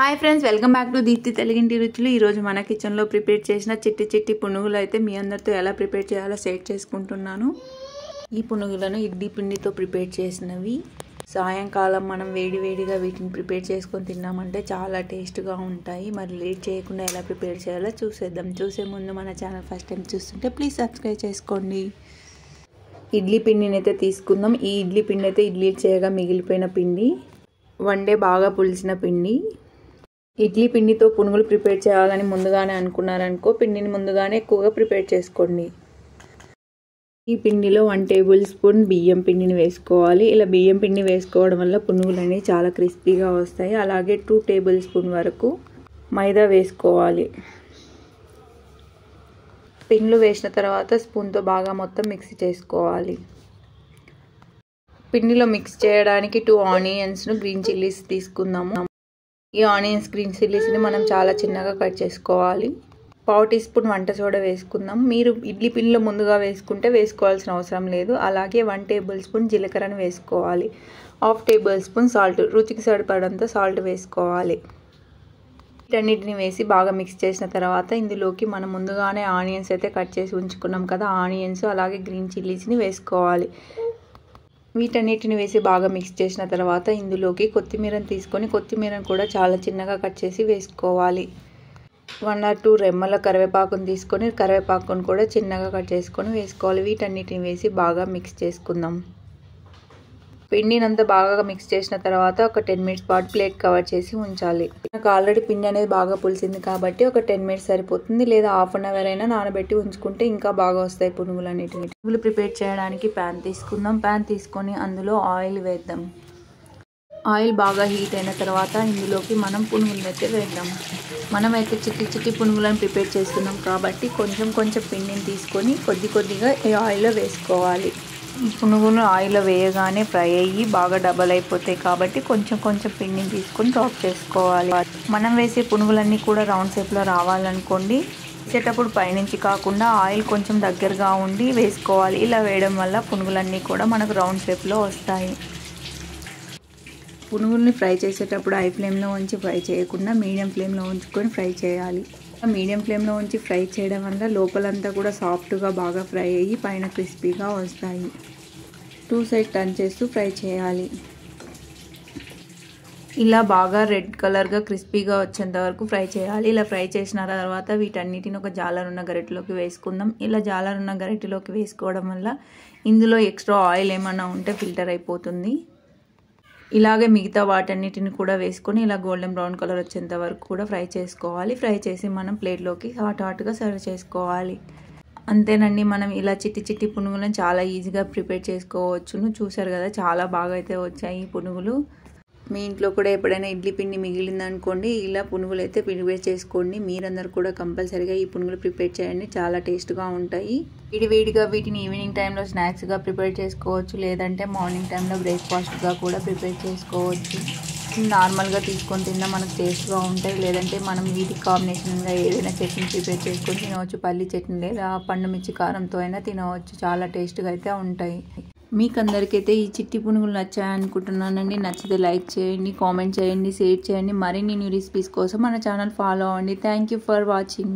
Hi friends, welcome back to Deepthi తెలుగింటి రుచులు. ఈరోజు మన కిచెన్లో ప్రిపేర్ చేసిన చిట్టి చిట్టి పునుగులు అయితే మీ అందరితో ఎలా ప్రిపేర్ చేయాలో షేర్ చేసుకుంటున్నాను. ఈ పునుగులను ఇడ్లీ పిండితో ప్రిపేర్ చేసినవి. సాయంకాలం మనం వేడివేడిగా వీటిని ప్రిపేర్ చేసుకొని తిన్నామంటే చాలా టేస్ట్గా ఉంటాయి. మరి లేట్ చేయకుండా ఎలా ప్రిపేర్ చేయాలో చూసేద్దాం. చూసే ముందు మన ఛానల్ ఫస్ట్ టైం చూస్తుంటే ప్లీజ్ సబ్స్క్రైబ్ చేసుకోండి. ఇడ్లీ పిండిని అయితే తీసుకుందాం. ఈ ఇడ్లీ పిండి అయితే ఇడ్లీ చేయగా మిగిలిపోయిన పిండి, వన్ డే బాగా పులిసిన పిండి. ఇడ్లీ పిండితో పునుగులు ప్రిపేర్ చేయాలని ముందుగానే అనుకున్నారనుకో, పిండిని ముందుగానే ఎక్కువగా ప్రిపేర్ చేసుకోండి. ఈ పిండిలో 1 టేబుల్ స్పూన్ బియ్యం పిండిని వేసుకోవాలి. ఇలా బియ్యం పిండి వేసుకోవడం వల్ల పునుగులు అనేవి చాలా క్రిస్పీగా వస్తాయి. అలాగే 2 టేబుల్ స్పూన్ వరకు మైదా వేసుకోవాలి. పిండిలు వేసిన తర్వాత స్పూన్తో బాగా మొత్తం మిక్స్ చేసుకోవాలి. పిండిలో మిక్స్ చేయడానికి 2 ఆనియన్స్ను గ్రీన్ చిల్లీస్ తీసుకుందాము. ఈ ఆనియన్స్ గ్రీన్ చిల్లీస్ని మనం చాలా చిన్నగా కట్ చేసుకోవాలి. 1/2 టీ స్పూన్ వంట సోడా వేసుకుందాం. మీరు ఇడ్లీ పిండిలో ముందుగా వేసుకుంటే వేసుకోవాల్సిన అవసరం లేదు. అలాగే 1 టేబుల్ స్పూన్ జీలకర్రను వేసుకోవాలి. 1/2 టేబుల్ స్పూన్ సాల్ట్, రుచికి సరిపడంత సాల్ట్ వేసుకోవాలి. వీటన్నిటిని వేసి బాగా మిక్స్ చేసిన తర్వాత ఇందులోకి మనం ముందుగానే ఆనియన్స్ అయితే కట్ చేసి ఉంచుకున్నాం కదా, ఆనియన్స్ అలాగే గ్రీన్ చిల్లీస్ని వేసుకోవాలి. వీటన్నిటిని వేసి బాగా మిక్స్ చేసిన తర్వాత ఇందులోకి కొత్తిమీరను తీసుకొని కొత్తిమీరను కూడా చాలా చిన్నగా కట్ చేసి వేసుకోవాలి. 1 or 2 రెమ్మల కరివేపాకును తీసుకొని కరివేపాకును కూడా చిన్నగా కట్ చేసుకొని వేసుకోవాలి. వీటన్నిటిని వేసి బాగా మిక్స్ చేసుకుందాం. పిండినంతా బాగా మిక్స్ చేసిన తర్వాత ఒక 10 మినిట్స్ పాటు ప్లేట్ కవర్ చేసి ఉంచాలి. నాకు ఆల్రెడీ పిండి అనేది బాగా పులిసింది కాబట్టి ఒక 10 మినిట్స్ సరిపోతుంది. లేదా హాఫ్ అన్ అవర్ అయినా నానబెట్టి ఉంచుకుంటే ఇంకా బాగా వస్తాయి పునుగులు అనేటివి. పునుగులు ప్రిపేర్ చేయడానికి ప్యాన్ తీసుకుందాం. ప్యాన్ తీసుకొని అందులో ఆయిల్ వేద్దాం. ఆయిల్ బాగా హీట్ అయిన తర్వాత ఇందులోకి మనం పునుగులను అయితే వేద్దాం. మనమైతే చిట్టి చిట్టి పునుగులను ప్రిపేర్ చేస్తున్నాం కాబట్టి కొంచెం కొంచెం పిండిని తీసుకొని కొద్దిగా ఈ ఆయిల్లో వేసుకోవాలి. పునుగులు ఆయిల్లో వేయగానే ఫ్రై అయ్యి బాగా డబల్ అయిపోతాయి కాబట్టి కొంచెం కొంచెం పిండిని తీసుకొని డ్రాప్ చేసుకోవాలి. మనం వేసే పునుగులన్నీ కూడా రౌండ్ షేప్లో రావాలనుకోండి. వేసేటప్పుడు పైనుంచి కాకుండా ఆయిల్ కొంచెం దగ్గరగా ఉండి వేసుకోవాలి. ఇలా వేయడం వల్ల పునుగులన్నీ కూడా మనకు రౌండ్ షేప్లో వస్తాయి. పునుగుల్ని ఫ్రై చేసేటప్పుడు హై ఫ్లేమ్లో ఉంచి ఫ్రై చేయకుండా మీడియం ఫ్లేమ్లో ఉంచుకొని ఫ్రై చేయాలి. మీడియం ఫ్లేమ్లో ఉంచి ఫ్రై చేయడం వల్ల లోపలంతా కూడా సాఫ్ట్గా బాగా ఫ్రై అయ్యి పైన క్రిస్పీగా వస్తాయి. 2 సైడ్ టర్న్ చేస్తూ ఫ్రై చేయాలి. ఇలా బాగా రెడ్ కలర్గా క్రిస్పీగా వచ్చేంత వరకు ఫ్రై చేయాలి. ఇలా ఫ్రై చేసిన తర్వాత వీటన్నిటిని ఒక జాలరున్న గరిటెలోకి వేసుకుందాం. ఇలా జాలరున్న గరిటెలోకి వేసుకోవడం వల్ల ఇందులో ఎక్స్ట్రా ఆయిల్ ఏమైనా ఉంటే ఫిల్టర్ అయిపోతుంది. ఇలాగే మిగతా వాటన్నిటిని కూడా వేసుకొని ఇలా గోల్డెన్ బ్రౌన్ కలర్ వచ్చేంత వరకు కూడా ఫ్రై చేసుకోవాలి. ఫ్రై చేసి మనం ప్లేట్లోకి హాట్గా సర్వ్ చేసుకోవాలి. అంతేనండి, మనం ఇలా చిట్టి చిట్టి పునుగులను చాలా ఈజీగా ప్రిపేర్ చేసుకోవచ్చును. చూసారు కదా, చాలా బాగా అయితే వచ్చాయి ఈ పునుగులు. మీ ఇంట్లో కూడా ఎప్పుడైనా ఇడ్లీ పిండి మిగిలిందనుకోండి, ఇలా పునుగులు అయితే ప్రిపేర్ చేసుకోండి. మీరందరూ కూడా కంపల్సరీగా ఈ పునుగులు ప్రిపేర్ చేయండి, చాలా టేస్ట్గా ఉంటాయి. వేడివేడిగా వీటిని ఈవినింగ్ టైంలో స్నాక్స్గా ప్రిపేర్ చేసుకోవచ్చు, లేదంటే మార్నింగ్ టైంలో బ్రేక్ఫాస్ట్గా కూడా ప్రిపేర్ చేసుకోవచ్చు. నార్మల్గా తీసుకొని తిన్నా మనకు టేస్ట్గా ఉంటాయి. లేదంటే మనం వీటికి కాంబినేషన్గా ఏదైనా చట్నీ ప్రిపేర్ చేసుకొని తినవచ్చు. పల్లి చట్నీ లేదా పండు మిర్చి కారంతో అయినా తినవచ్చు. చాలా టేస్ట్గా అయితే ఉంటాయి. మీకు అందరికైతే ఈ చిట్టి పునుగులు నచ్చాయనుకుంటున్నానండి. నచ్చితే లైక్ చేయండి, కామెంట్ చేయండి, షేర్ చేయండి. మరిన్ని న్యూ రెసిపీస్ కోసం మన ఛానల్ ఫాలో అవ్వండి. Thank you for watching.